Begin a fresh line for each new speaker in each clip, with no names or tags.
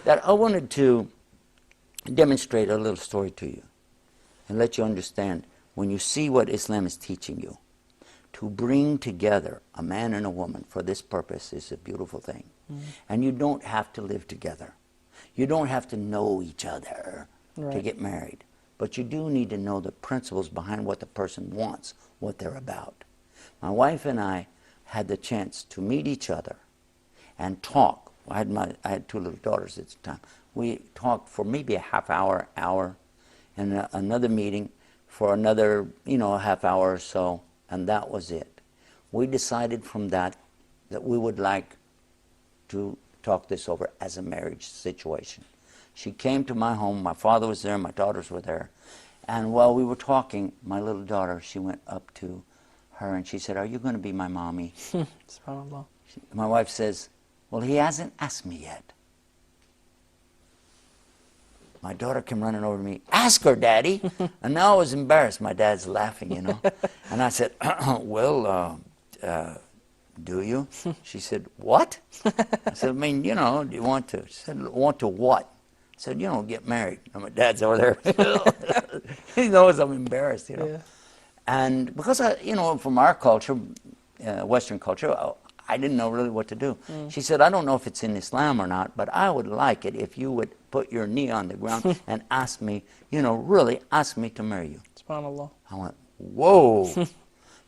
that I wanted to demonstrate a little story to you and let you understand when you see what Islam is teaching you. To bring together a man and a woman for this purpose is a beautiful thing. And you don't have to live together. You don't have to know each other to get married. But you do need to know the principles behind what the person wants, what they're about. My wife and I had the chance to meet each other and talk. I had two little daughters at the time. We talked for maybe a half hour, and another meeting for another, a half hour or so, and that was it. We decided from that we would like to talk this over as a marriage situation. She came to my home. My father was there. My daughters were there. And while we were talking, my little daughter, she went up to her and she said, "Are you going to be my mommy?"
SubhanAllah.
My wife says, "Well, he hasn't asked me yet." My daughter came running over to me, "Ask her, Daddy." And now I was embarrassed. My dad's laughing, And I said, "Well, do you?" She said, "What?" I said, "I mean, do you want to?" She said, "Want to what?" I said, "Get married." And my dad's over there. He knows I'm embarrassed,
Yeah.
And because, from our culture, Western culture, I didn't know really what to do. She said, "I don't know if it's in Islam or not, but I would like it if you would put your knee on the ground and ask me, really ask me to marry you."
SubhanAllah.
I went, whoa.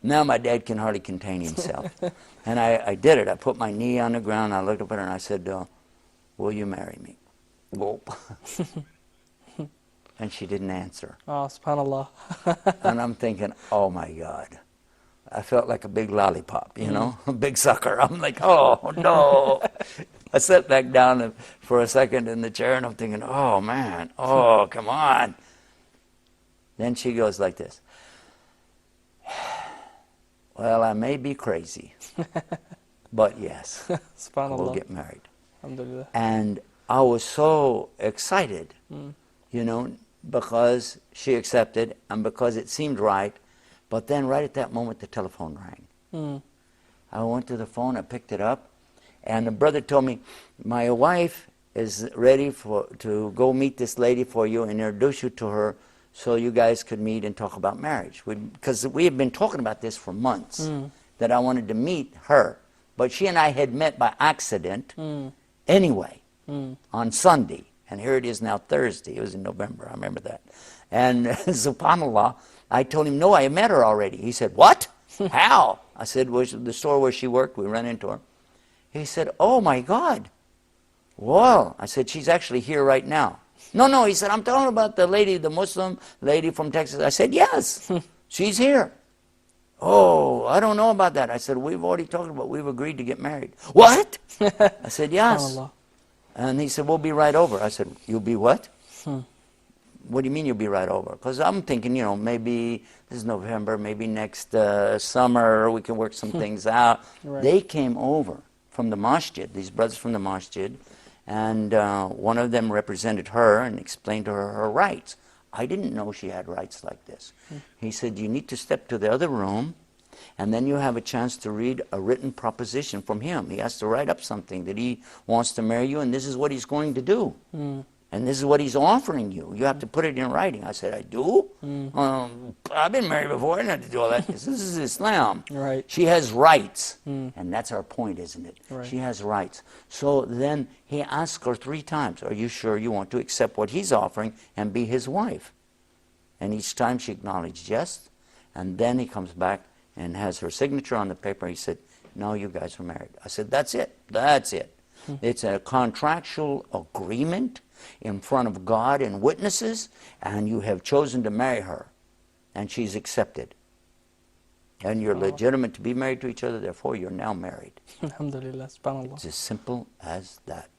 Now my dad can hardly contain himself. And I did it. I put my knee on the ground. I looked up at her and I said, "Will you marry me?" Whoop. And she didn't answer.
Oh, SubhanAllah.
And I'm thinking, oh my God. I felt like a big lollipop, a big sucker. I'm like, oh no. I sat back down for a second in the chair and I'm thinking, oh man, oh come on. Then she goes like this. "Well, I may be crazy, but yes,
SubhanAllah.
we'll get married."
Alhamdulillah.
And I was so excited, because she accepted and because it seemed right. But then right at that moment, the telephone rang. I went to the phone, I picked it up, and the brother told me, "My wife is ready to go meet this lady for you and introduce you to her so you guys could meet and talk about marriage." Because we had been talking about this for months, that I wanted to meet her. But she and I had met by accident anyway on Sunday. And here it is now Thursday. It was in November, I remember that. And subhanAllah, I told him, "No, I met her already." He said, "What? How?" I said, "Well, the store where she worked, we ran into her." He said, "Oh my God." "Well," I said, "she's actually here right now." No, he said, "I'm talking about the lady, the Muslim lady from Texas." I said, "Yes, she's here." "Oh, I don't know about that." I said, "We've already talked about, we've agreed to get married." "What?" I said, "Yes."
SubhanAllah.
And he said, "We'll be right over." I said, "You'll be what?" "What do you mean you'll be right over?" Because I'm thinking, maybe this is November, maybe next summer we can work some things out.
Right.
They came over from the masjid, these brothers from the masjid, and one of them represented her and explained to her her rights. I didn't know she had rights like this. He said, "You need to step to the other room, and then you have a chance to read a written proposition from him. He has to write up something that he wants to marry you, and this is what he's going to do. And this is what he's offering you. You have to put it in writing." I said, "I do? I've been married before. I didn't have to do all that." This is Islam.
Right.
She has rights. And that's our point, isn't it?
Right.
She has rights. So then he asked her 3 times, "Are you sure you want to accept what he's offering and be his wife?" And each time she acknowledged yes. And then he comes back and has her signature on the paper. He said, "No, you guys are married." I said, "That's it. That's it. It's a contractual agreement in front of God and witnesses, and you have chosen to marry her, and she's accepted. And you're legitimate to be married to each other, therefore you're now married."
Alhamdulillah. SubhanAllah.
It's as simple as that.